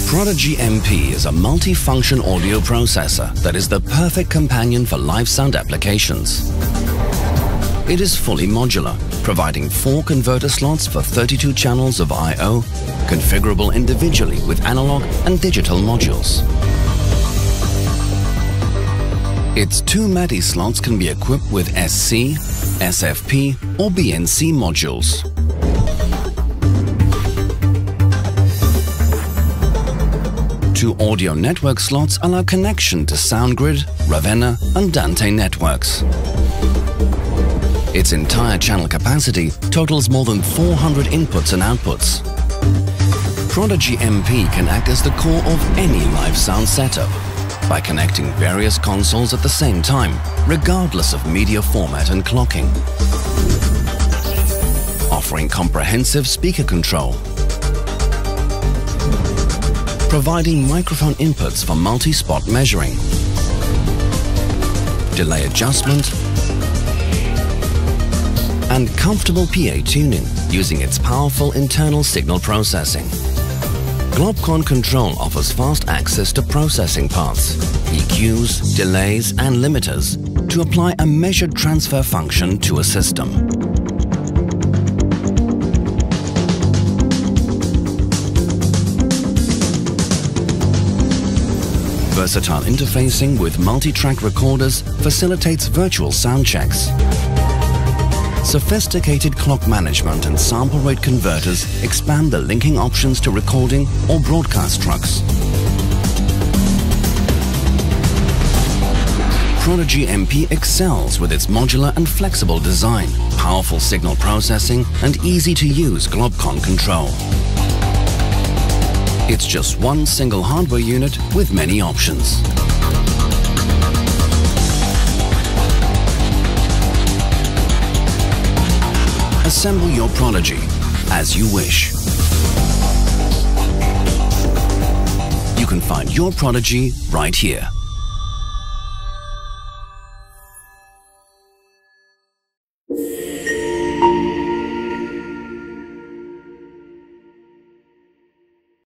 PRODIGY.MP is a multi-function audio processor that is the perfect companion for live sound applications. It is fully modular, providing 4 converter slots for 32 channels of I/O, configurable individually with analog and digital modules. Its 2 MADI slots can be equipped with SC, SFP or BNC modules. Two audio network slots allow connection to SoundGrid, RAVENNA and Dante networks. Its entire channel capacity totals more than 400 inputs and outputs. PRODIGY.MP can act as the core of any live sound setup by connecting various consoles at the same time, regardless of media format and clocking. Offering comprehensive speaker control. Providing microphone inputs for multi-spot measuring, delay adjustment, and comfortable PA tuning using its powerful internal signal processing. Globcon Control offers fast access to processing paths, EQs, delays and limiters to apply a measured transfer function to a system. Versatile interfacing with multi-track recorders facilitates virtual sound checks. Sophisticated clock management and sample rate converters expand the linking options to recording or broadcast trucks. PRODIGY.MP excels with its modular and flexible design, powerful signal processing and easy-to-use Globcon control. It's just one single hardware unit with many options. Assemble your Prodigy as you wish. You can find your Prodigy right here.